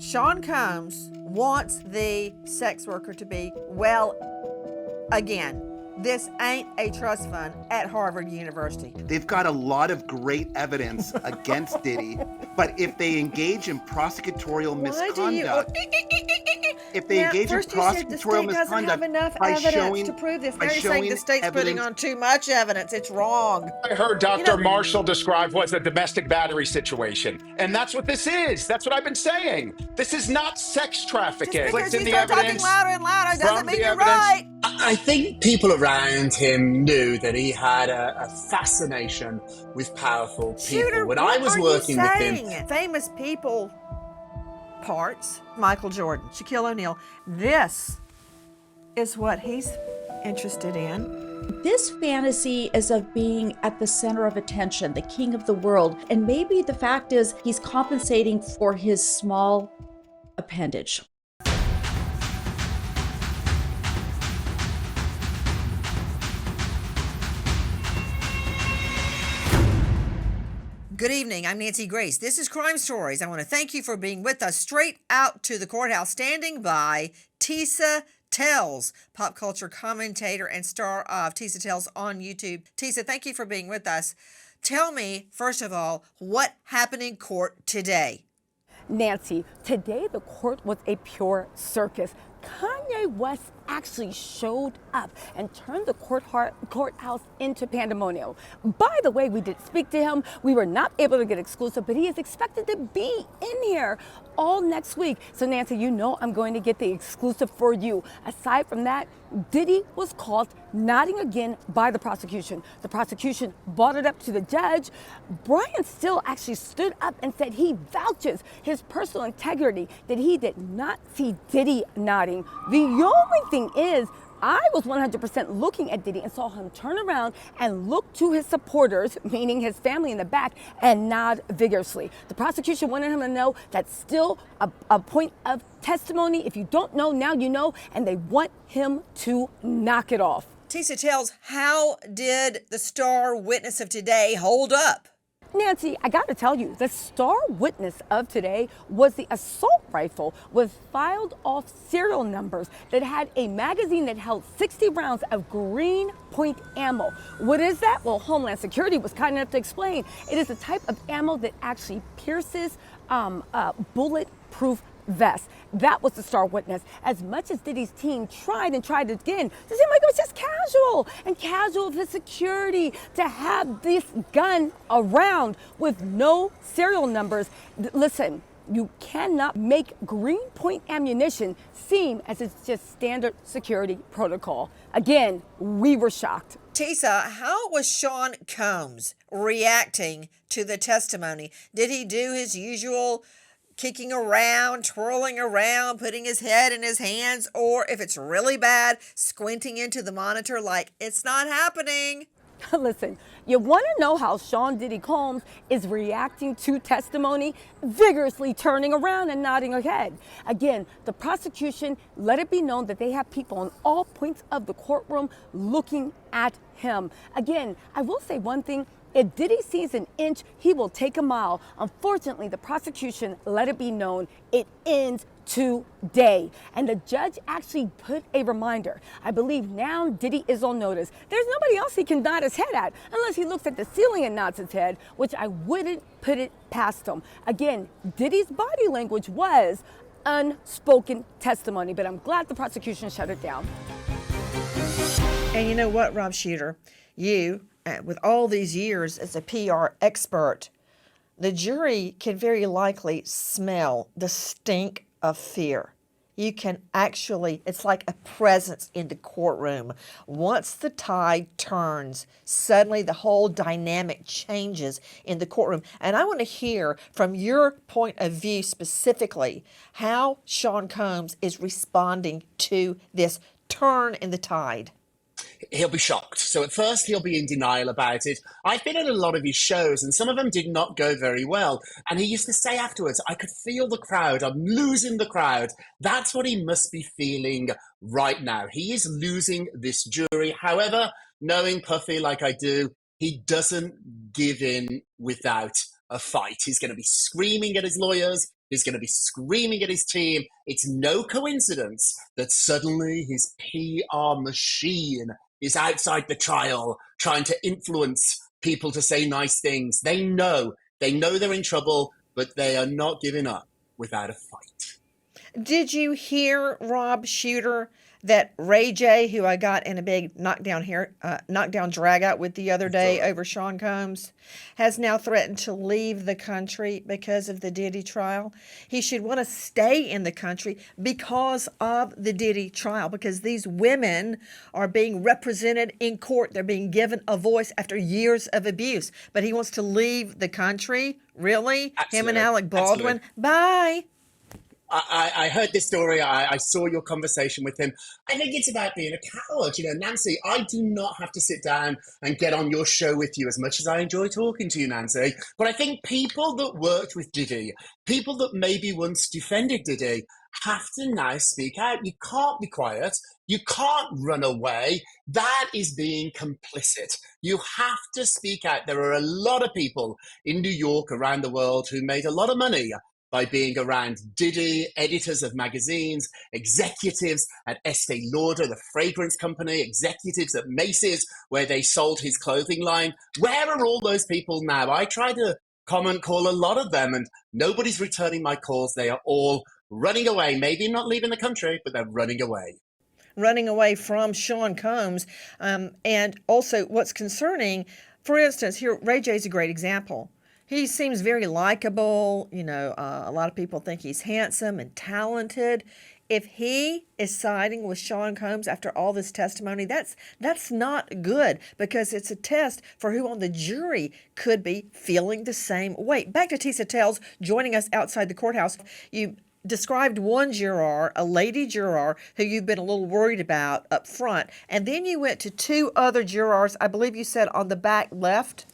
Sean Combs wants the sex worker to be, well, again, this ain't a trust fund at Harvard University. They've got a lot of great evidence against Diddy, but if they engage in prosecutorial misconduct, if they engage in prosecutorial misconduct have enough by evidence showing, to prove this. by Now you're saying the showing state's putting evidence, on too much evidence. It's wrong. I heard Dr. Marshall describe was a domestic battery situation. And that's what this is. That's what I've been saying. This is not sex trafficking. Just because Clicks in you the start talking evidence louder and louder doesn't from mean the you're evidence. right. I think people around him knew that he had a fascination with powerful people. Shooter, When what I was are working you with saying? him, Famous people parts, Michael Jordan, Shaquille O'Neal. This is what he's interested in. This fantasy is of being at the center of attention, the king of the world. And maybe the fact is he's compensating for his small appendage. Good evening. I'm Nancy Grace. This is Crime Stories. I want to thank you for being with us straight out to the courthouse. Standing by, Tisa Tells, pop culture commentator and star of Tisa Tells on YouTube. Tisa, thank you for being with us. Tell me, first of all, what happened in court today? Nancy, today the court was a pure circus. Kanye West actually showed up and turned the courthouse into pandemonium. By the way, we did speak to him. We were not able to get exclusive, but he is expected to be in here all next week. So Nancy, you know I'm going to get the exclusive for you. Aside from that, Diddy was caught nodding again by the prosecution. The prosecution brought it up to the judge. Brian Still actually stood up and said he vouches his personal integrity that he did not see Diddy nodding. The only thing is, I was 100% looking at Diddy and saw him turn around and look to his supporters, meaning his family in the back, and nod vigorously. The prosecution wanted him to know that's still a point of testimony. If you don't know, now you know, and they want him to knock it off. Tisa Tells, how did the star witness of today hold up? Nancy, I got to tell you, the star witness of today was the assault rifle with filed off serial numbers that had a magazine that held 60 rounds of green point ammo. What is that? Well, Homeland Security was kind enough to explain. It is a type of ammo that actually pierces bulletproof vest. That was the star witness. As much as Diddy's team tried again, it seemed like it was just casual for security to have this gun around with no serial numbers. Listen, you cannot make green point ammunition seem as it's just standard security protocol. Again, we were shocked. Tisa, how was Sean Combs reacting to the testimony? Did he do his usual kicking around, twirling around, putting his head in his hands, or if it's really bad, squinting into the monitor like it's not happening? Listen, you want to know how Sean Diddy Combs is reacting to testimony? Vigorously turning around and nodding her head. Again, the prosecution let it be known that they have people on all points of the courtroom looking at him. Again, I will say one thing. If Diddy sees an inch, he will take a mile. Unfortunately, the prosecution let it be known it ends today. And the judge actually put a reminder. I believe now Diddy is on notice. There's nobody else he can nod his head at unless he looks at the ceiling and nods his head, which I wouldn't put it past him. Again, Diddy's body language was unspoken testimony, but I'm glad the prosecution shut it down. And you know what, Rob Shooter? You, with all these years as a PR expert, the jury can very likely smell the stink of fear. You can actually, it's like a presence in the courtroom. Once the tide turns, suddenly the whole dynamic changes in the courtroom. And I want to hear from your point of view specifically how Sean Combs is responding to this turn in the tide. he'll be shocked. So at first he'll be in denial about it. I've been at a lot of his shows and some of them did not go very well. And he used to say afterwards, I could feel the crowd. I'm losing the crowd. That's what he must be feeling right now. He is losing this jury. However, knowing Puffy like I do, he doesn't give in without a fight. He's going to be screaming at his lawyers. He's going to be screaming at his team. It's no coincidence that suddenly his PR machine is outside the trial trying to influence people to say nice things. They know they're in trouble, but they are not giving up without a fight. Did you hear, Rob Shooter, that Ray J, who I got in a big knockdown drag out with the other day over Sean Combs, has now threatened to leave the country because of the Diddy trial? He should want to stay in the country because of the Diddy trial, because these women are being represented in court. They're being given a voice after years of abuse. But he wants to leave the country? Really? Absolutely. Him and Alec Baldwin? Absolutely. Bye. I heard this story. I saw your conversation with him. I think it's about being a coward. You know, Nancy, I do not have to sit down and get on your show with you as much as I enjoy talking to you, Nancy. But I think people that worked with Diddy, people that maybe once defended Diddy, have to now speak out. You can't be quiet. You can't run away. That is being complicit. You have to speak out. There are a lot of people in New York, around the world, who made a lot of money by being around Diddy, editors of magazines, executives at Estee Lauder, the fragrance company, executives at Macy's, where they sold his clothing line. Where are all those people now? I try to call a lot of them, and nobody's returning my calls. They are all running away. Maybe not leaving the country, but they're running away. Running away from Sean Combs. And also, what's concerning, for instance, here, Ray J is a great example. He seems very likable. You know, a lot of people think he's handsome and talented. If he is siding with Sean Combs after all this testimony, that's not good, because it's a test for who on the jury could be feeling the same way. Back to Tisa Tells joining us outside the courthouse. You described one juror, a lady juror, who you've been a little worried about up front, and then you went to two other jurors, I believe you said on the back left.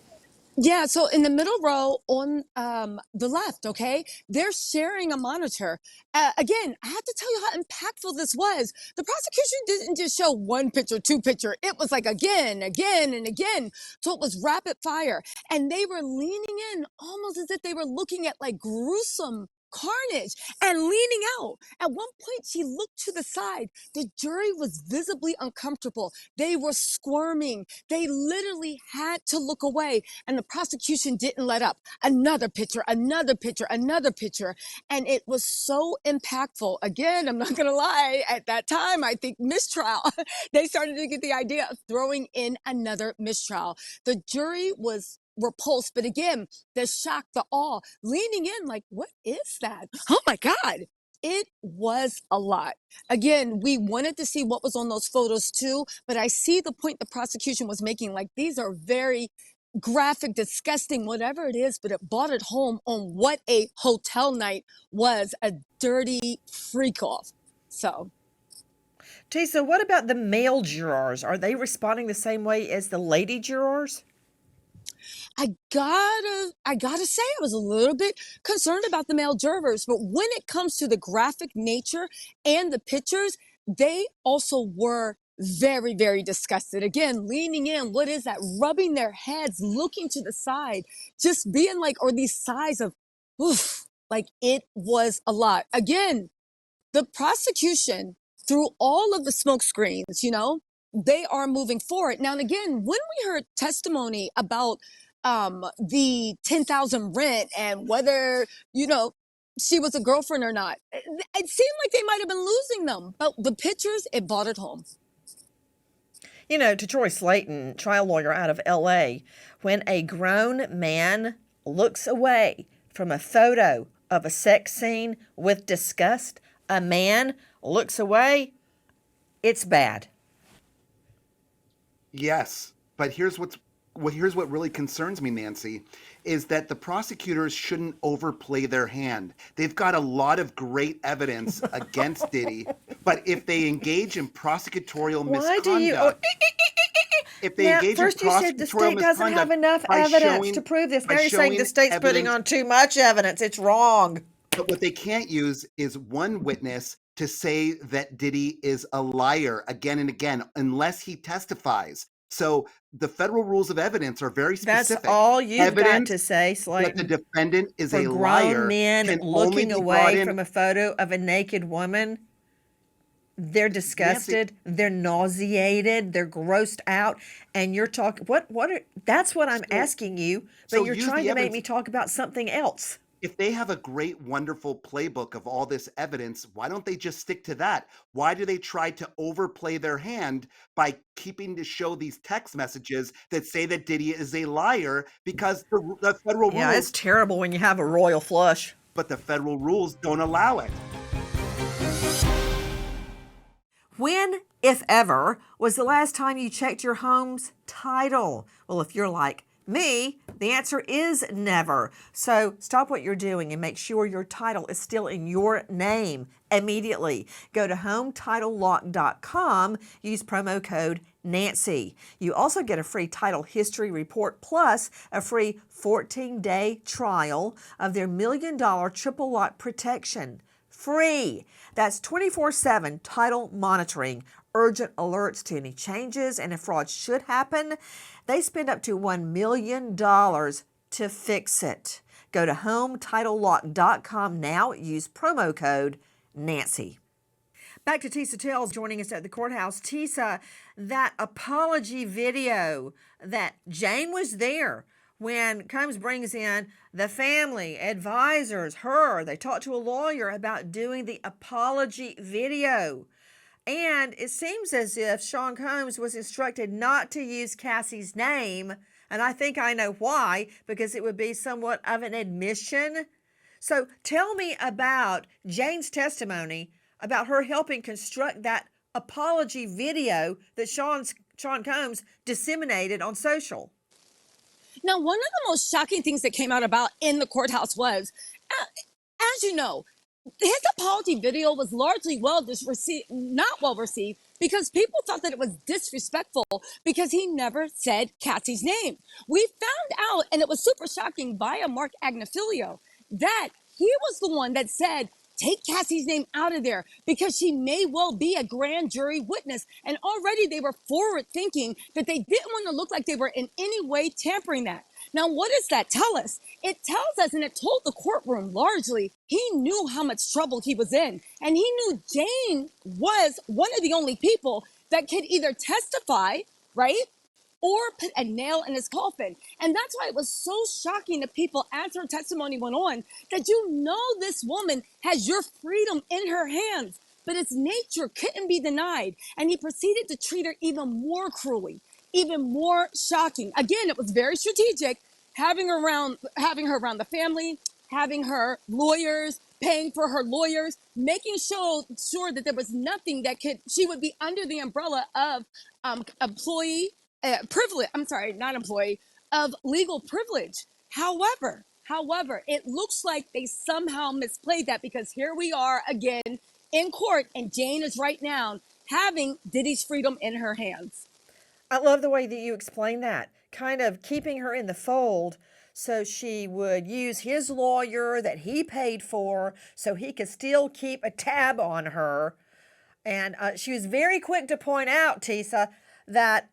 Yeah, so in the middle row on the left, okay, they're sharing a monitor. Again, I have to tell you how impactful this was. The prosecution didn't just show one picture, two picture. It was like again, and again. So it was rapid fire. And they were leaning in almost as if they were looking at like gruesome carnage and leaning out. At one point, she looked to the side. The jury was visibly uncomfortable. They were squirming. They literally had to look away, and the prosecution didn't let up. Another picture, another picture, another picture. And it was so impactful. Again, I'm not going to lie. At that time, I think mistrial. They started to get the idea of throwing in another mistrial. The jury was repulsed, but again, the shock, the awe, leaning in like, what is that? Oh my God. It was a lot. Again, we wanted to see what was on those photos too, but I see the point the prosecution was making. Like, these are very graphic, disgusting, whatever it is, but it brought it home on what a hotel night was, a dirty freak off. So. Tisa, what about the male jurors? Are they responding the same way as the lady jurors? I gotta say, I was a little bit concerned about the male jurors, but when it comes to the graphic nature and the pictures, they also were very, very disgusted. Again, leaning in, what is that? Rubbing their heads, looking to the side, just being like, or these sighs of, oof, like it was a lot. Again, the prosecution, through all of the smoke screens, you know, they are moving forward. Now, and again, when we heard testimony about the 10,000 rent and whether, you know, she was a girlfriend or not, it seemed like they might have been losing them. But the pictures, it brought it home. You know, to Troy Slayton, trial lawyer out of L.A., when a grown man looks away from a photo of a sex scene with disgust, a man looks away, it's bad. Yes, but here's what really concerns me, Nancy, is that the prosecutors shouldn't overplay their hand. They've got a lot of great evidence against Diddy, but if they engage in prosecutorial misconduct, if they engage first in you said the state doesn't have enough by evidence to prove this. Now you're saying the state's putting on too much evidence. It's wrong. But what they can't use is one witness to say that Diddy is a liar again and again, unless he testifies. So the federal rules of evidence are very That's specific. all you've got Evidence to say, that the Slayton. defendant is For a grown liar men can only looking be brought away in. from a photo of a naked woman, they're disgusted, they're nauseated, they're grossed out, and you're talking that's what I'm asking you, but So you're use trying the to make evidence. me talk about something else. If they have a great, wonderful playbook of all this evidence, why don't they just stick to that? Why do they try to overplay their hand by keeping to show these text messages that say that Diddy is a liar? Because the federal Yeah, it's rules, terrible when you have a royal flush. but the federal rules don't allow it. When, if ever, was the last time you checked your home's title? Well, if you're like me, the answer is never. So stop what you're doing and make sure your title is still in your name immediately. Go to HometitleLock.com, use promo code Nancy. You also get a free title history report plus a free 14-day trial of their $1 million triple lock protection. Free. That's 24/7 title monitoring, urgent alerts to any changes, and if fraud should happen, they spend up to $1 million to fix it. Go to HometitleLock.com now. Use promo code Nancy. Back to Tisa Tells joining us at the courthouse. Tisa, that apology video that Jane was there when Combs brings in the family, advisors, they talk to a lawyer about doing the apology video. And it seems as if Sean Combs was instructed not to use Cassie's name. And I think I know why, because it would be somewhat of an admission. So tell me about Jane's testimony about her helping construct that apology video that Sean Combs disseminated on social. Now, one of the most shocking things that came out about in the courthouse was, as you know, his apology video was largely not well received because people thought that it was disrespectful because he never said Cassie's name. We found out, and it was super shocking via Mark Agnifilio, that he was the one that said, take Cassie's name out of there because she may well be a grand jury witness. And already they were forward thinking that they didn't want to look like they were in any way tampering that. Now, what does that tell us? It tells us, and it told the courtroom largely, he knew how much trouble he was in. And he knew Jane was one of the only people that could either testify, right? Or put a nail in his coffin. And that's why it was so shocking to people as her testimony went on, that this woman has your freedom in her hands, but its nature couldn't be denied. And he proceeded to treat her even more cruelly, even more shocking. Again, it was very strategic, having her around the family, having her lawyers, paying for her lawyers, making sure that there was nothing she would be under the umbrella of employee privilege. I'm sorry, not employee, of legal privilege. However, it looks like they somehow misplayed that because here we are again in court and Jane is right now having Diddy's freedom in her hands. I love the way that you explain that, kind of keeping her in the fold so she would use his lawyer that he paid for so he could still keep a tab on her. And she was very quick to point out, Tisa, that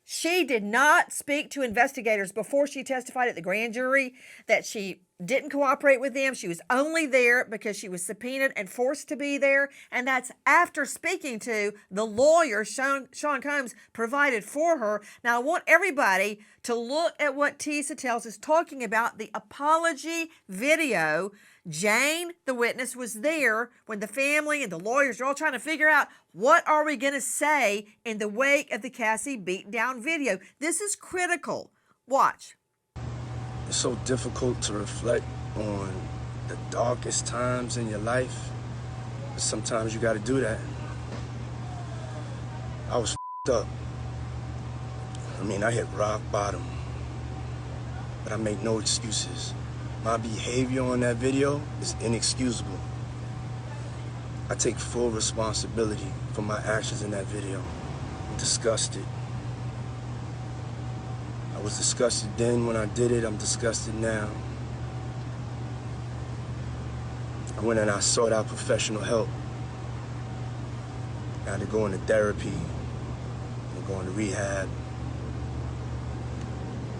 she did not speak to investigators before she testified at the grand jury, that she didn't cooperate with them. She was only there because she was subpoenaed and forced to be there. And that's after speaking to the lawyer Sean Combs provided for her. Now, I want everybody to look at what Tisa Tells is talking about, the apology video. Jane, the witness, was there when the family and the lawyers are all trying to figure out what are we going to say in the wake of the Cassie beatdown video. This is critical. Watch. It's so difficult to reflect on the darkest times in your life. But sometimes you got to do that. I was up. I hit rock bottom. But I make no excuses. My behavior on that video is inexcusable. I take full responsibility for my actions in that video. I'm disgusted. I was disgusted then when I did it. I'm disgusted now. I went and I sought out professional help. I had to go into therapy and go into rehab.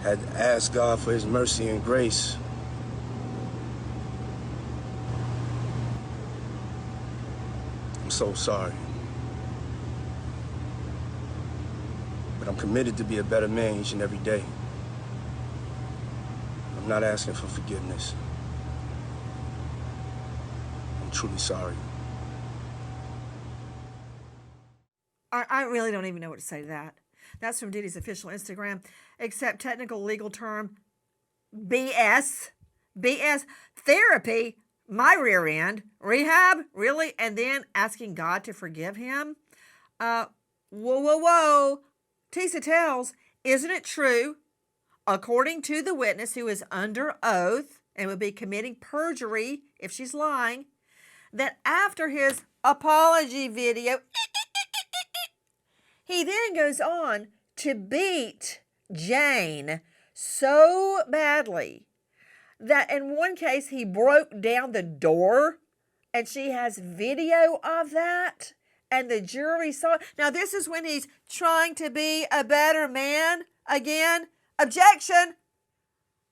Had to ask God for his mercy and grace. I'm so sorry. But I'm committed to be a better man each and every day. I'm not asking for forgiveness. I'm truly sorry. I really don't even know what to say to that. That's from Diddy's official Instagram, except technical legal term BS. BS. Therapy, my rear end. Rehab, really? And then asking God to forgive him? Whoa. Tisa tells, isn't it true, according to the witness who is under oath and would be committing perjury if she's lying, that after his apology video, he then goes on to beat Jane so badly that in one case he broke down the door, and she has video of that, and the jury saw it. Now, this is when he's trying to be a better man again. Objection.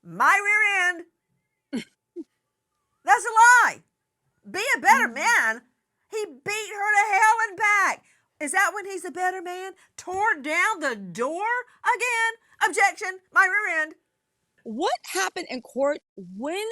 My rear end. That's a lie. Be a better man. He beat her to hell and back. Is that when he's a better man? Tore down the door again? Objection. My rear end. What happened in court when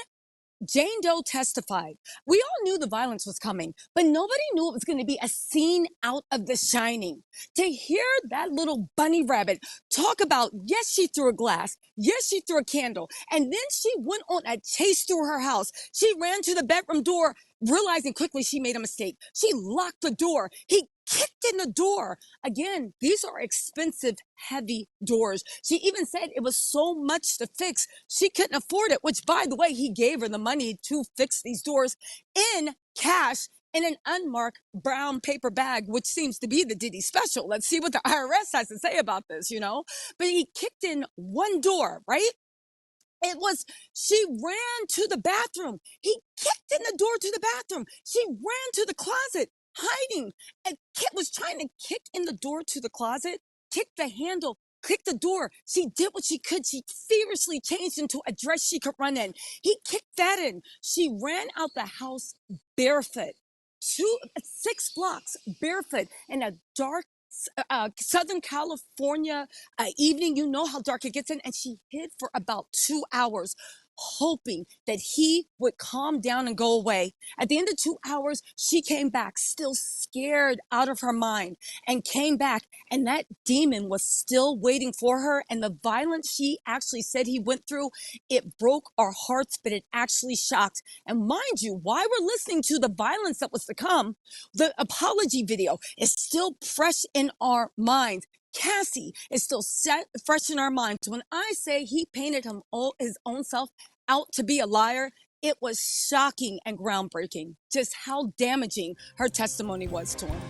Jane Doe testified? We all knew the violence was coming, but nobody knew it was going to be a scene out of The Shining. To hear that little bunny rabbit talk about, yes, she threw a glass, yes, she threw a candle, and then she went on a chase through her house. She ran to the bedroom door, realizing quickly she made a mistake. She locked the door. He kicked in the door. Again, these are expensive, heavy doors. She even said it was so much to fix, she couldn't afford it, which, by the way, he gave her the money to fix these doors in cash in an unmarked brown paper bag, which seems to be the Diddy special. Let's see what the IRS has to say about this, But he kicked in one door, right? She ran to the bathroom. He kicked in the door to the bathroom. She ran to the closet, hiding, and was trying to kick in the door to the closet, kick the handle, kick the door. She did what she could. She feverishly changed into a dress she could run in. He kicked that in. She ran out the house barefoot, 6 blocks barefoot in a dark Southern California evening. You know how dark it gets in. And she hid for about 2 hours, hoping that he would calm down and go away. At the end of 2 hours, she came back, still scared out of her mind, and came back. And that demon was still waiting for her. And the violence she actually said he went through, it broke our hearts, but it actually shocked. And mind you, while we're listening to the violence that was to come, the apology video is still fresh in our minds. Cassie is still fresh in our minds. When I say he painted his own self out to be a liar, it was shocking and groundbreaking just how damaging her testimony was to him.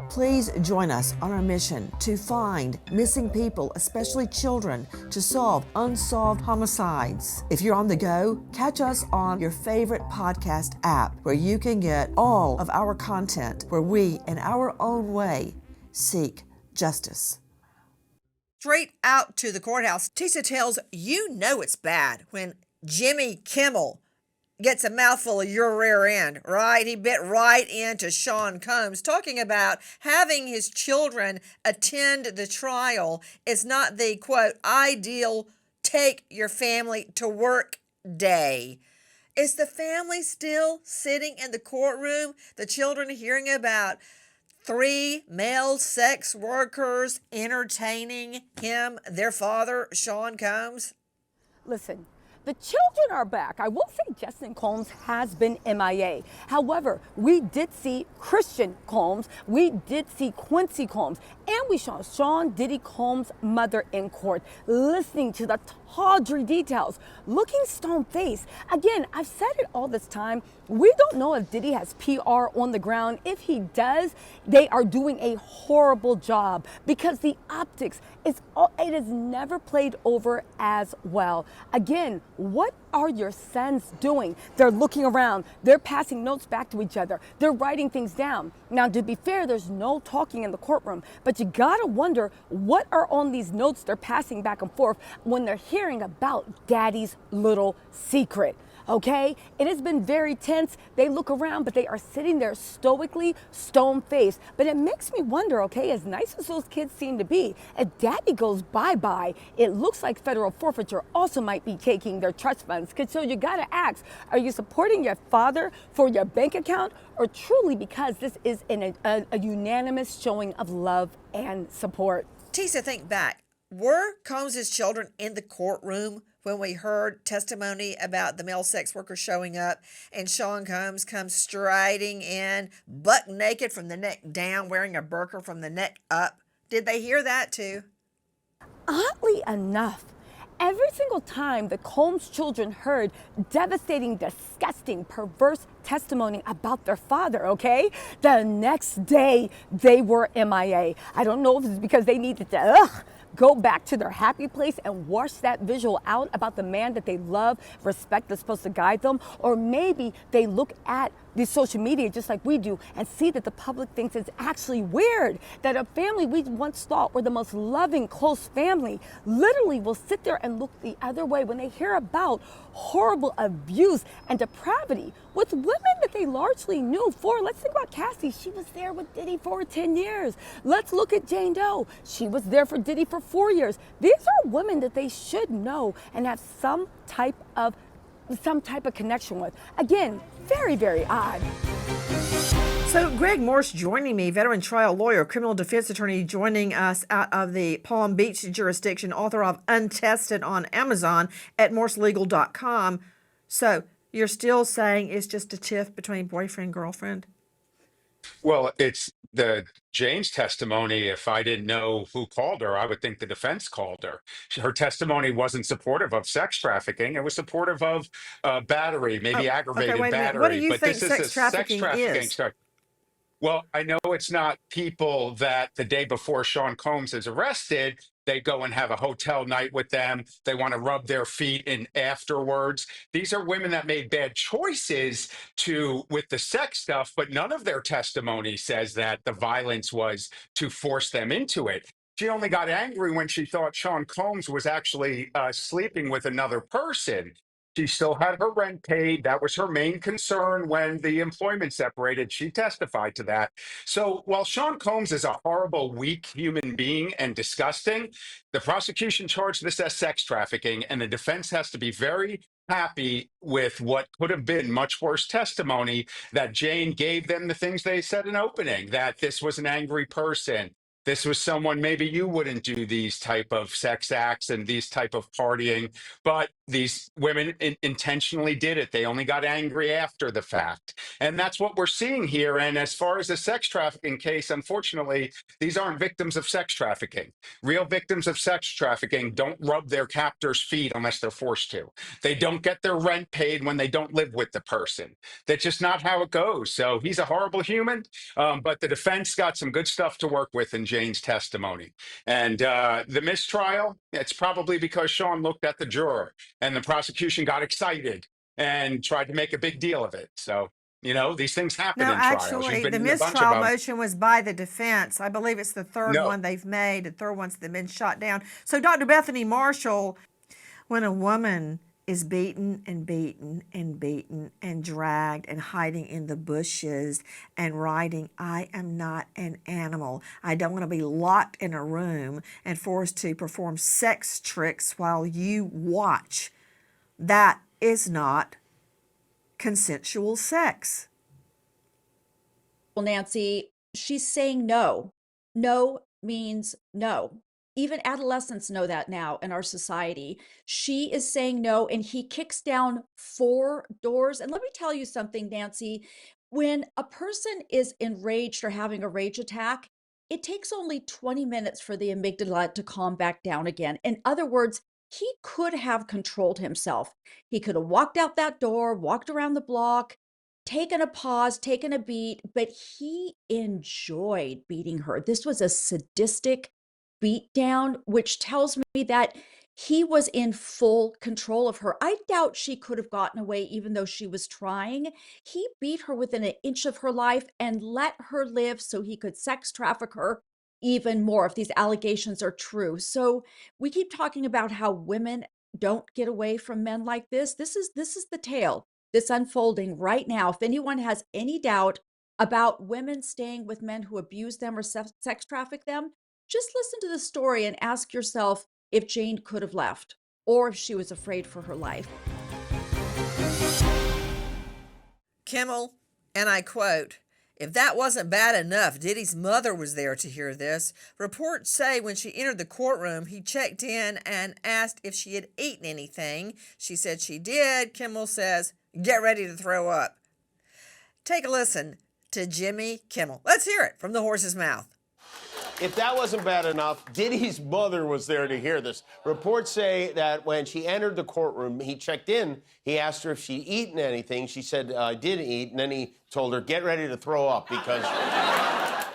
Please join us on our mission to find missing people, especially children, to solve unsolved homicides. If you're on the go, catch us on your favorite podcast app where you can get all of our content where we, in our own way, seek justice. Straight out to the courthouse, Tisa tells it's bad when Jimmy Kimmel gets a mouthful of your rear end, right? He bit right into Sean Combs, talking about having his children attend the trial is not the, quote, ideal take your family to work day. Is the family still sitting in the courtroom, the children hearing about 3 male sex workers entertaining him, their father, Sean Combs? Listen, the children are back. I will say Justin Combs has been MIA. However, we did see Christian Combs, we did see Quincy Combs, and we saw Sean Diddy Combs' mother in court, listening to the tawdry details, looking stone-faced. Again, I've said it all this time. We don't know if Diddy has PR on the ground. If he does, they are doing a horrible job because the optics, it is never played over as well. Again, what are your sons doing? They're looking around. They're passing notes back to each other. They're writing things down. Now, to be fair, there's no talking in the courtroom, but you gotta wonder what are on these notes they're passing back and forth when they're hearing about daddy's little secret. Okay? It has been very tense. They look around, but they are sitting there stoically, stone-faced. But it makes me wonder, okay, as nice as those kids seem to be, if daddy goes bye-bye, it looks like federal forfeiture also might be taking their trust funds. So you gotta ask, are you supporting your father for your bank account, or truly because this is a unanimous showing of love and support? Tisa, think back. Were Combs's children in the courtroom when we heard testimony about the male sex worker showing up and Sean Combs comes striding in, buck naked from the neck down, wearing a burqa from the neck up? Did they hear that too? Oddly enough, every single time the Combs children heard devastating, disgusting, perverse testimony about their father, okay, the next day they were MIA. I don't know if it's because they needed to go back to their happy place and wash that visual out about the man that they love, respect, that's supposed to guide them, or maybe they look at the social media just like we do and see that the public thinks it's actually weird that a family we once thought were the most loving, close family literally will sit there and look the other way when they hear about horrible abuse and depravity with women that they largely knew for. Let's think about Cassie. She was there with Diddy for 10 years. Let's look at Jane Doe. She was there for Diddy for 4 years. These are women that they should know and have some type of connection with. Again, very, very odd. So Greg Morse joining me, veteran trial lawyer, criminal defense attorney, joining us out of the Palm Beach jurisdiction, author of Untested on Amazon at morselegal.com. So you're still saying it's just a tiff between boyfriend and girlfriend? Well, it's the Jane's testimony. If I didn't know who called her, I would think the defense called her. Her testimony wasn't supportive of sex trafficking. It was supportive of battery, maybe Oh, okay, aggravated wait a minute. What do battery. you But think this is a sex sex trafficking trafficking is? story. Well, I know it's not people that the day before Sean Combs is arrested, they go and have a hotel night with them. They want to rub their feet in afterwards. These are women that made bad choices with the sex stuff, but none of their testimony says that the violence was to force them into it. She only got angry when she thought Sean Combs was actually sleeping with another person. She still had her rent paid. That was her main concern when the employment separated. She testified to that. So while Sean Combs is a horrible, weak human being and disgusting, the prosecution charged this as sex trafficking, and the defense has to be very happy with what could have been much worse testimony that Jane gave them the things they said in opening, that this was an angry person. This was someone maybe you wouldn't do these type of sex acts and these type of partying, but these women intentionally did it. They only got angry after the fact. And that's what we're seeing here. And as far as the sex trafficking case, unfortunately, these aren't victims of sex trafficking. Real victims of sex trafficking don't rub their captor's feet unless they're forced to. They don't get their rent paid when they don't live with the person. That's just not how it goes. So he's a horrible human, but the defense got some good stuff to work with in Jane's testimony. And the mistrial, it's probably because Sean looked at the juror and the prosecution got excited and tried to make a big deal of it. So, these things happen No, in trials. You've actually, been the in a bunch of mistrial them. motion was by the defense. I believe it's the third No. one they've made. The third one's been shot down. So, Dr. Bethany Marshall, when a woman is beaten and beaten and beaten and dragged and hiding in the bushes and writing, "I am not an animal. I don't want to be locked in a room and forced to perform sex tricks while you watch," that is not consensual sex. Well, Nancy, she's saying no. No means no. Even adolescents know that now in our society. She is saying no, and he kicks down 4 doors. And let me tell you something, Nancy. When a person is enraged or having a rage attack, it takes only 20 minutes for the amygdala to calm back down again. In other words, he could have controlled himself. He could have walked out that door, walked around the block, taken a pause, taken a beat, but he enjoyed beating her. This was a sadistic beat down, which tells me that He was in full control of her. I doubt she could have gotten away even though she was trying. He beat her within an inch of her life and let her live so he could sex traffic her even more if these allegations are true. So we keep talking about how women don't get away from men like this. This is the tale that's unfolding right now. If anyone has any doubt about women staying with men who abuse them or sex traffic them, just listen to the story and ask yourself if Jane could have left or if she was afraid for her life. Kimmel, and I quote, "If that wasn't bad enough, Diddy's mother was there to hear this. Reports say when she entered the courtroom, he checked in and asked if she had eaten anything. She said she did. Kimmel says, get ready to throw up." Take a listen to Jimmy Kimmel. Let's hear it from the horse's mouth. If that wasn't bad enough, Diddy's mother was there to hear this. Reports say that when she entered the courtroom, he checked in. He asked her if she'd eaten anything. She said, I did eat. And then he told her, get ready to throw up because...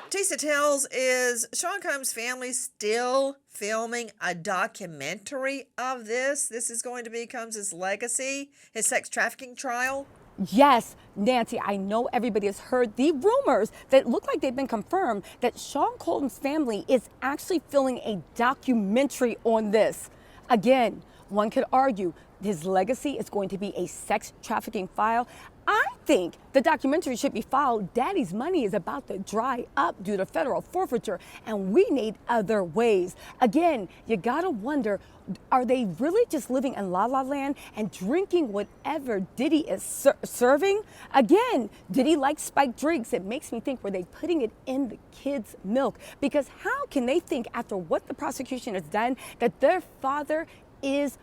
Tisa tells, is Sean Combs' family still filming a documentary of this? This is going to be Combs' legacy, his sex trafficking trial? Yes, Nancy, I know everybody has heard the rumors that look like they've been confirmed that Sean Combs' family is actually filming a documentary on this. Again, one could argue his legacy is going to be a sex trafficking file. I think the documentary should be filed. Daddy's money is about to dry up due to federal forfeiture, and we need other ways. Again, you gotta wonder, are they really just living in La La Land and drinking whatever Diddy is serving? Again, Diddy likes spiked drinks. It makes me think, were they putting it in the kids' milk? Because how can they think, after what the prosecution has done, that their father is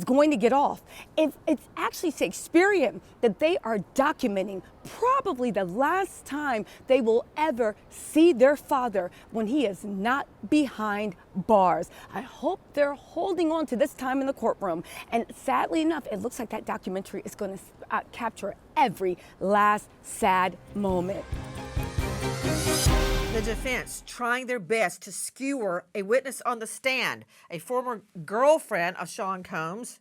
going to get off? If it's actually Shakespearean that they are documenting probably the last time they will ever see their father when he is not behind bars. I hope they're holding on to this time in the courtroom. And sadly enough, it looks like that documentary is going to capture every last sad moment. The defense trying their best to skewer a witness on the stand, a former girlfriend of Sean Combs,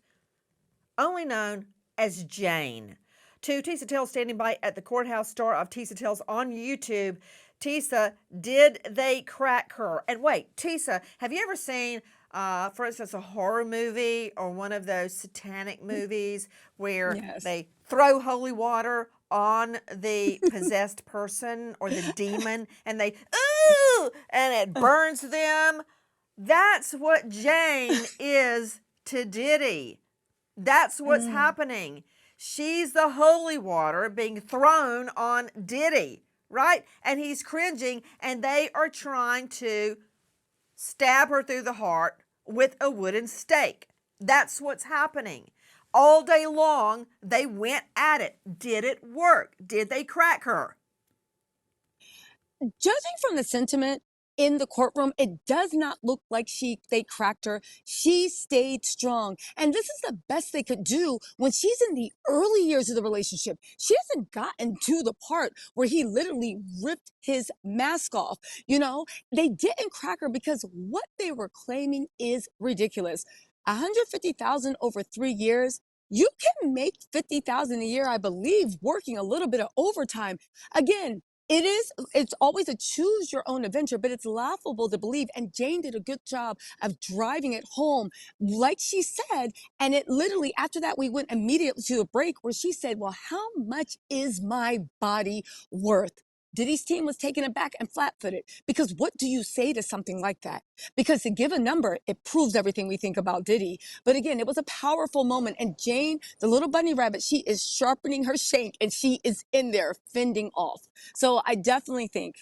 only known as Jane. To Tisa Tells standing by at the courthouse, star of Tisa Tells on YouTube. Tisa, did they crack her? And wait, Tisa, have you ever seen, for instance, a horror movie or one of those satanic movies where they throw holy water on the possessed person or the demon and they, ooh, and it burns them? That's what Jane is to Diddy. That's what's happening. She's the holy water being thrown on Diddy, right? And he's cringing, and they are trying to stab her through the heart with a wooden stake. That's what's happening. All day long, they went at it. Did it work? Did they crack her? Judging from the sentiment in the courtroom, it does not look like they cracked her. She stayed strong. And this is the best they could do when she's in the early years of the relationship. She hasn't gotten to the part where he literally ripped his mask off. You know, they didn't crack her because what they were claiming is ridiculous. $150,000 over 3 years. You can make $50,000 a year, I believe, working a little bit of overtime. Again, it's always a choose your own adventure, but it's laughable to believe. And Jane did a good job of driving it home, like she said. And it literally, after that, we went immediately to a break where she said, well, how much is my body worth? Diddy's team was taken aback and flat-footed, because what do you say to something like that? Because to give a number, it proves everything we think about Diddy. But again, it was a powerful moment. And Jane, the little bunny rabbit, she is sharpening her shank and she is in there fending off. So I definitely think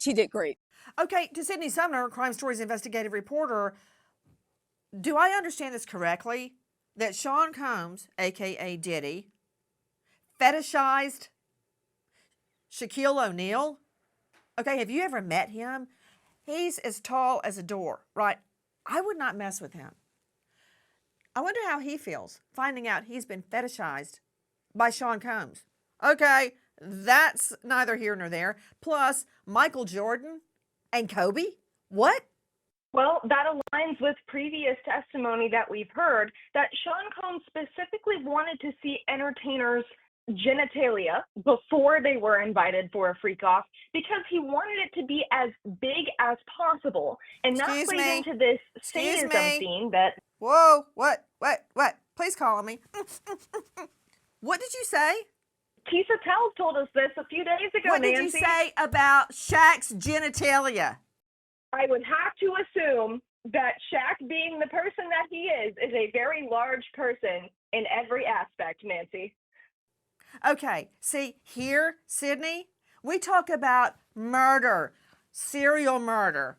she did great. Okay, to Sydney Sumner, Crime Stories investigative reporter, do I understand this correctly? That Sean Combs, a.k.a. Diddy, fetishized Shaquille O'Neal? Okay, have you ever met him? He's as tall as a door, right? I would not mess with him. I wonder how he feels finding out he's been fetishized by Sean Combs. Okay, that's neither here nor there. Plus, Michael Jordan and Kobe? What? Well, that aligns with previous testimony that we've heard that Sean Combs specifically wanted to see entertainers' genitalia before they were invited for a freak off because he wanted it to be as big as possible. And that Excuse plays me. into this Excuse sadism me. theme that. Whoa, what? Please call on me. What did you say? Tisa Tells told us this a few days ago, What Nancy. did you say about Shaq's genitalia? I would have to assume that Shaq, being the person that he is a very large person in every aspect, Nancy. Okay, see, here, Sydney, we talk about murder, serial murder,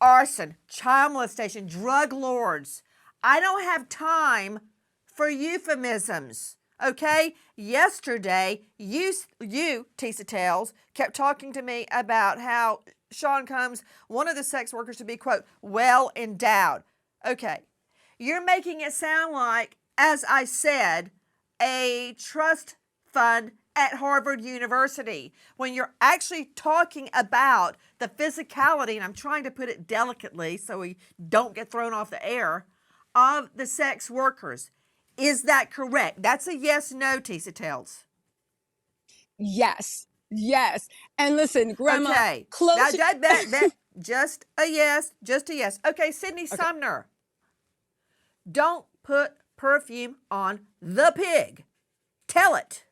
arson, child molestation, drug lords. I don't have time for euphemisms, okay? Yesterday, you Tisa Tells, kept talking to me about how Sean Combs, one of the sex workers, to be, quote, well endowed. Okay, you're making it sound like, as I said, a trust fund at Harvard University when you're actually talking about the physicality, and I'm trying to put it delicately so we don't get thrown off the air, of the sex workers. Is that correct? That's a yes/no, Tisa Tells. Yes. Yes. And listen, Grandma, Okay. close. That just a yes, just a yes. Okay, Sydney Sumner. Don't put perfume on the pig. Tell it.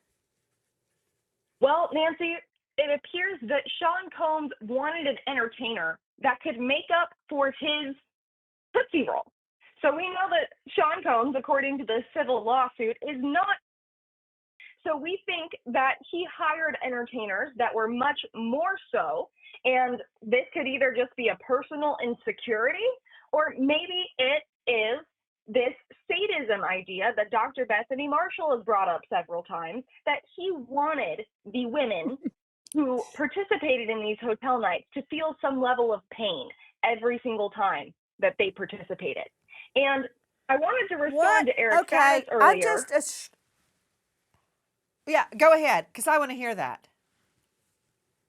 Well, Nancy, it appears that Sean Combs wanted an entertainer that could make up for his Tootsie Roll. So we know that Sean Combs, according to the civil lawsuit, is not. So we think that he hired entertainers that were much more so, and this could either just be a personal insecurity, or maybe it is this sadism idea that Dr. Bethany Marshall has brought up several times, that he wanted the women who participated in these hotel nights to feel some level of pain every single time that they participated. And I wanted to respond to Eric Faddis earlier. Yeah, go ahead, because I want to hear that.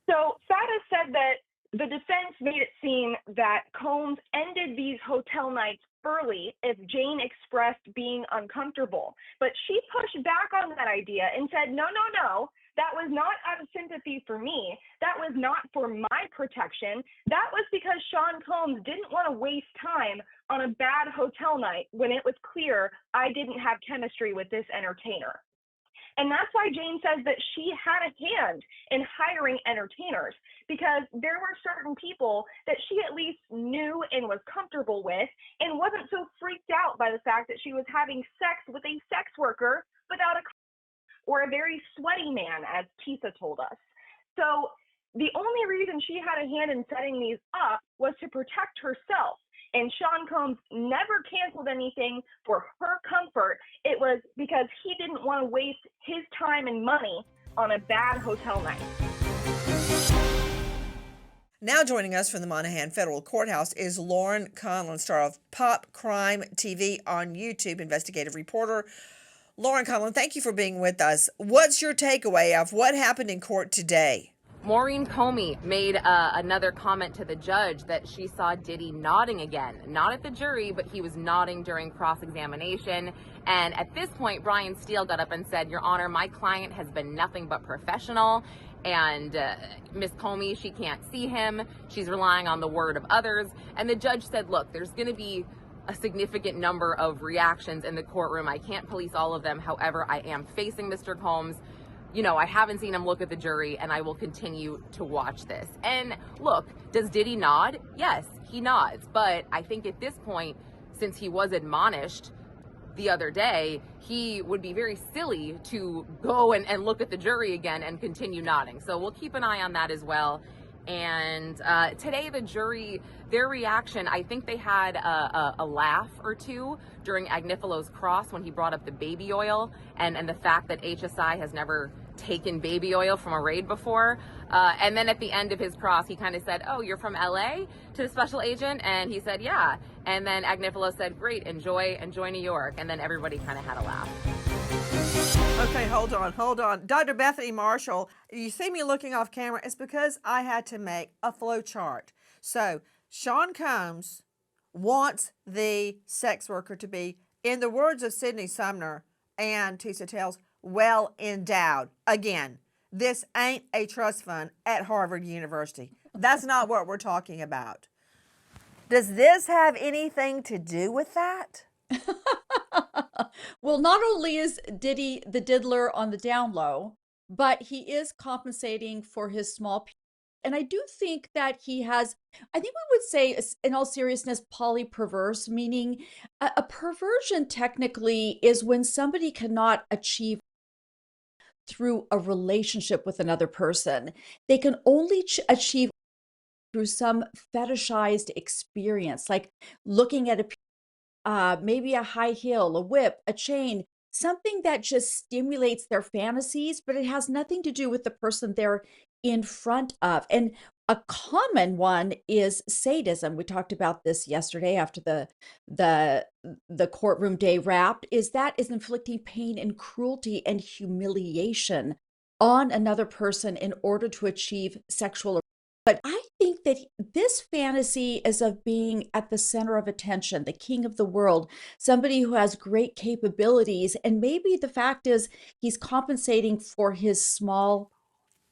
So Faddis said that the defense made it seem that Combs ended these hotel nights early if Jane expressed being uncomfortable. But she pushed back on that idea and said, no, that was not out of sympathy for me. That was not for my protection. That was because Sean Combs didn't want to waste time on a bad hotel night when it was clear I didn't have chemistry with this entertainer. And that's why Jane says that she had a hand in hiring entertainers, because there were certain people that she at least knew and was comfortable with and wasn't so freaked out by the fact that she was having sex with a sex worker without a or a very sweaty man, as Tisa told us. So the only reason she had a hand in setting these up was to protect herself. And Sean Combs never canceled anything for her comfort. It was because he didn't want to waste his time and money on a bad hotel night. Now joining us from the Monahan Federal Courthouse is Lauren Conlon, star of Pop Crime TV on YouTube, investigative reporter. Lauren Conlon, thank you for being with us. What's your takeaway of what happened in court today? Maureen Comey made another comment to the judge that she saw Diddy nodding again, not at the jury, but he was nodding during cross-examination. And at this point, Brian Steele got up and said, Your Honor, my client has been nothing but professional. And Miss Comey, she can't see him. She's relying on the word of others. And the judge said, look, there's going to be a significant number of reactions in the courtroom. I can't police all of them. However, I am facing Mr. Combs. You know, I haven't seen him look at the jury, and I will continue to watch this. And look, does Diddy nod? Yes, he nods. But I think at this point, since he was admonished the other day, he would be very silly to go and look at the jury again and continue nodding. So we'll keep an eye on that as well. And today, the jury, their reaction, I think they had a laugh or two during Agnifilo's cross when he brought up the baby oil and the fact that HSI has never taken baby oil from a raid before. And then at the end of his cross, he kind of said, oh, you're from LA, to the special agent? And he said, yeah. And then Agnifilo said, great, enjoy New York. And then everybody kind of had a laugh. Okay, hold on. Dr. Bethany Marshall, you see me looking off camera, it's because I had to make a flow chart. So Sean Combs wants the sex worker to be, in the words of Sidney Sumner and Tisa Tales, well endowed. Again, this ain't a trust fund at Harvard University. That's not what we're talking about. Does this have anything to do with that? Well, not only is Diddy the diddler on the down low, but he is compensating for his small. And I do think that he has, I think we would say, in all seriousness, polyperverse, meaning a perversion technically is when somebody cannot achieve through a relationship with another person. They can only achieve through some fetishized experience, like looking at maybe a high heel, a whip, a chain, something that just stimulates their fantasies, but it has nothing to do with the person they're in front of. And a common one is sadism. We talked about this yesterday after the courtroom day wrapped, is that is inflicting pain and cruelty and humiliation on another person in order to achieve sexual. But I think that this fantasy is of being at the center of attention, the king of the world, somebody who has great capabilities. And maybe the fact is he's compensating for his small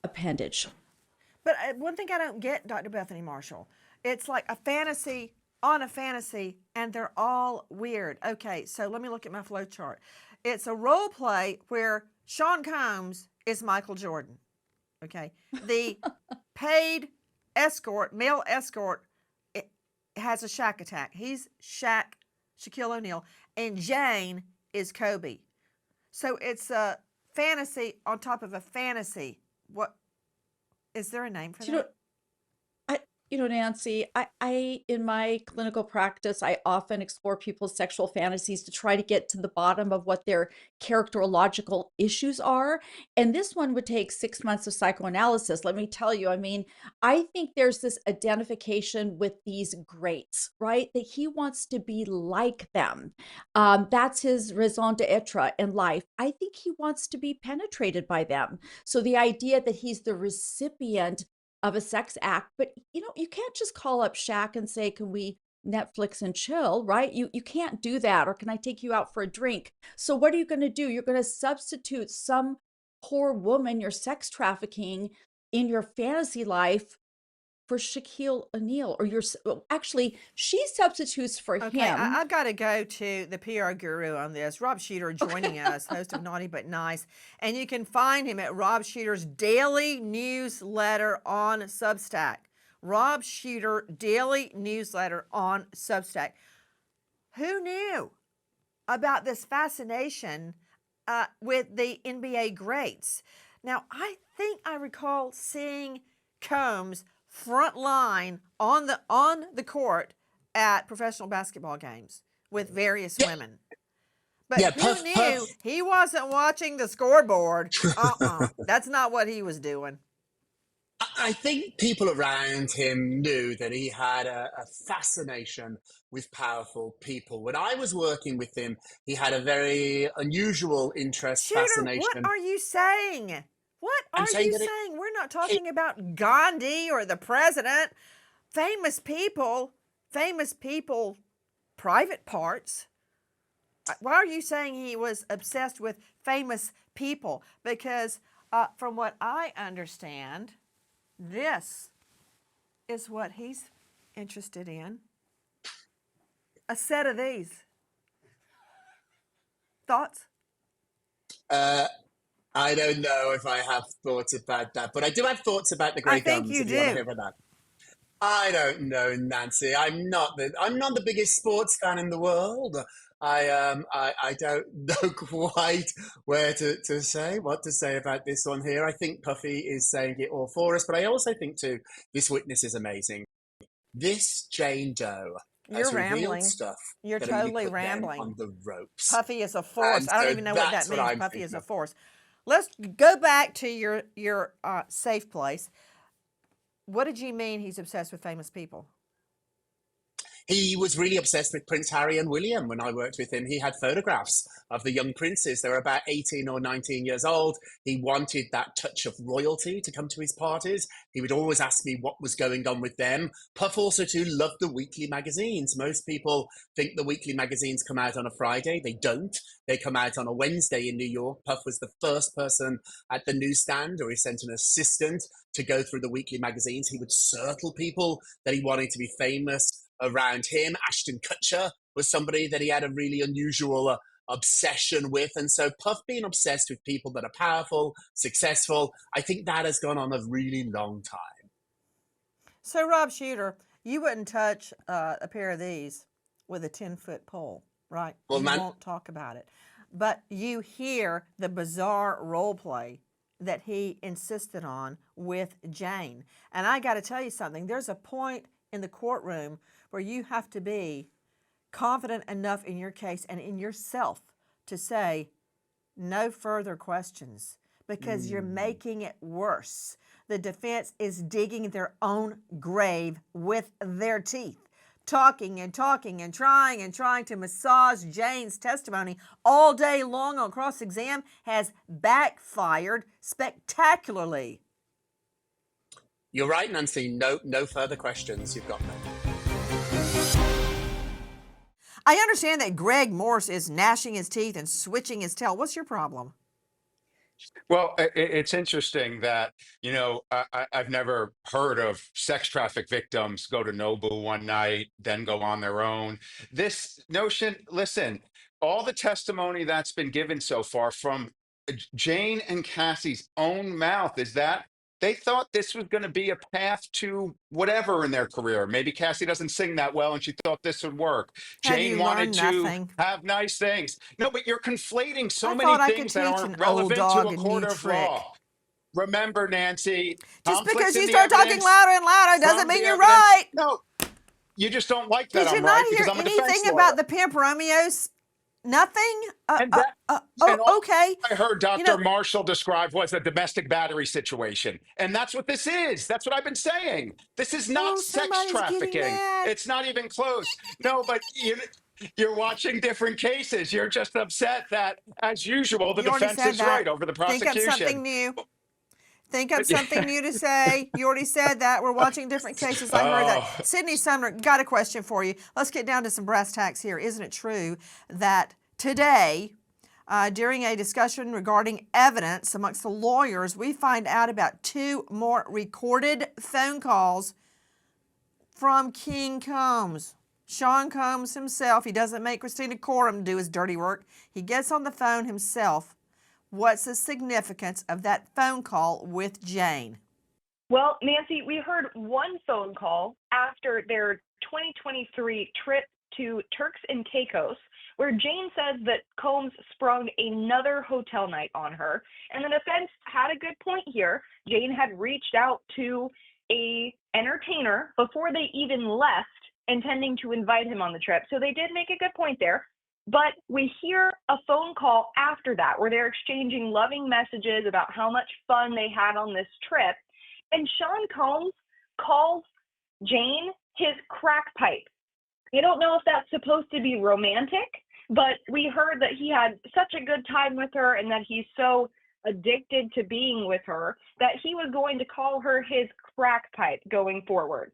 appendage. But one thing I don't get, Dr. Bethany Marshall, it's like a fantasy on a fantasy, and they're all weird. Okay, so let me look at my flow chart. It's a role play where Sean Combs is Michael Jordan. Okay, the paid escort, male escort, has a Shaq attack. He's Shaquille O'Neal, and Jane is Kobe. So it's a fantasy on top of a fantasy. What is there a name for that? Nancy, I in my clinical practice, I often explore people's sexual fantasies to try to get to the bottom of what their characterological issues are. And this one would take 6 months of psychoanalysis. Let me tell you, I mean, I think there's this identification with these greats, right? That he wants to be like them. That's his raison d'etre in life. I think he wants to be penetrated by them. So the idea that he's the recipient of a sex act, but you can't just call up Shaq and say, can we Netflix and chill, right? You can't do that. Or can I take you out for a drink? So what are you going to do? You're going to substitute some poor woman you're sex trafficking in your fantasy life for Shaquille O'Neal, or actually she substitutes for him. Okay, I've got to go to the PR guru on this. Rob Shooter joining us, host of Naughty But Nice. And you can find him at Rob Shooter's daily newsletter on Substack. Rob Shooter daily newsletter on Substack. Who knew about this fascination with the NBA greats? Now, I think I recall seeing Combs front line on the court at professional basketball games with various women. But who knew he wasn't watching the scoreboard? That's not what he was doing. I think people around him knew that he had a fascination with powerful people. When I was working with him, he had a very unusual interest, Shooter, fascination. what are you saying? What are you saying? We're not talking about Gandhi or the president. Famous people, private parts. Why are you saying he was obsessed with famous people? Because from what I understand, this is what he's interested in. A set of these. Thoughts? I don't know if I have thoughts about that, but I do have thoughts about the Grey Gums. You if do. You want to hear about that. I don't know, Nancy. I'm not the biggest sports fan in the world. I don't know quite what to say about this one here. I think Puffy is saying it all for us, but I also think too this witness is amazing. This Jane Doe has revealed stuff. You're totally rambling. On the ropes. Puffy is a force. I don't even know what that means. Puffy is a force. Let's go back to your safe place. What did you mean he's obsessed with famous people? He was really obsessed with Prince Harry and William. When I worked with him, he had photographs of the young princes. They were about 18 or 19 years old. He wanted that touch of royalty to come to his parties. He would always ask me what was going on with them. Puff also too loved the weekly magazines. Most people think the weekly magazines come out on a Friday. They don't. They come out on a Wednesday in New York. Puff was the first person at the newsstand, or he sent an assistant to go through the weekly magazines. He would circle people that he wanted to be famous around him. Ashton Kutcher was somebody that he had a really unusual obsession with. And so Puff being obsessed with people that are powerful, successful, I think that has gone on a really long time. So, Rob Shooter, you wouldn't touch a pair of these with a 10-foot pole, right? Well, you man- won't talk about it. But you hear the bizarre role play that he insisted on with Jane. And I got to tell you something. There's a point in the courtroom where you have to be confident enough in your case and in yourself to say no further questions, because you're making it worse. The defense is digging their own grave with their teeth, talking and talking and trying to massage Jane's testimony all day long on cross-exam has backfired spectacularly. You're right, Nancy. No further questions. You've got me. I understand that Greg Morse is gnashing his teeth and switching his tail. What's your problem? Well, it's interesting that, I've never heard of sex traffic victims go to Nobu one night, then go on their own. This notion, listen, all the testimony that's been given so far from Jane and Cassie's own mouth is that they thought this was going to be a path to whatever in their career. Maybe Cassie doesn't sing that well and she thought this would work. Have Jane you wanted learned to nothing? have nice things. No, but you're conflating so I many thought I could things that teach aren't an old relevant dog to a a court new of trick. law. Remember, Nancy, Just conflicts because in you the start talking evidence louder and louder doesn't from mean the you're evidence. right. No, you just don't like that Did you I'm not right hear because I'm a defense anything lawyer. about the Pimp Romeos? Nothing? And that, and all Okay. I heard Dr. You know, Marshall describe was a domestic battery situation. And that's what this is. That's what I've been saying. This is not oh, sex somebody's getting trafficking. mad. It's not even close. No, but you're watching different cases. You're just upset that, as usual, the You already defense said is that. right over the Think of something prosecution. new. Think of something new to say. You already said that. We're watching different cases. I heard that. Oh. Sydney Sumner, got a question for you. Let's get down to some brass tacks here. Isn't it true that today, during a discussion regarding evidence amongst the lawyers, we find out about 2 more recorded phone calls from King Combs? Sean Combs himself. He doesn't make Christina Coram do his dirty work. He gets on the phone himself. What's the significance of that phone call with Jane? Well, Nancy, we heard one phone call after their 2023 trip to Turks and Caicos, where Jane says that Combs sprung another hotel night on her. And the defense had a good point here. Jane had reached out to an entertainer before they even left, intending to invite him on the trip. So they did make a good point there. But we hear a phone call after that where they're exchanging loving messages about how much fun they had on this trip. And Sean Combs calls Jane his crack pipe. You don't know if that's supposed to be romantic, but we heard that he had such a good time with her and that he's so addicted to being with her that he was going to call her his crack pipe going forward.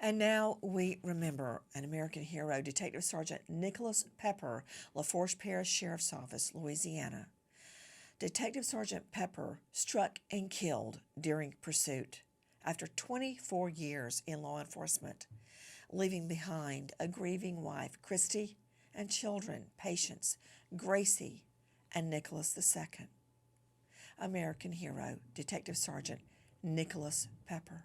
And now we remember an American hero, Detective Sergeant Nicholas Pepper, LaForge Parish Sheriff's Office, Louisiana. Detective Sergeant Pepper struck and killed during pursuit after 24 years in law enforcement, leaving behind a grieving wife, Christy, and children, Patience, Gracie, and Nicholas II. American hero, Detective Sergeant Nicholas Pepper.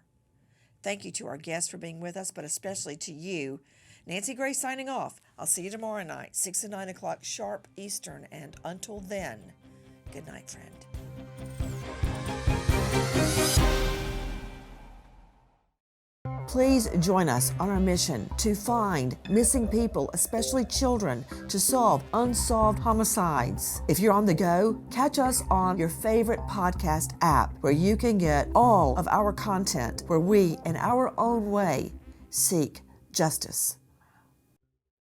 Thank you to our guests for being with us, but especially to you. Nancy Gray signing off. I'll see you tomorrow night, 6 and 9 o'clock sharp Eastern. And until then, good night, friend. Please join us on our mission to find missing people, especially children, to solve unsolved homicides. If you're on the go, catch us on your favorite podcast app where you can get all of our content where we, in our own way, seek justice.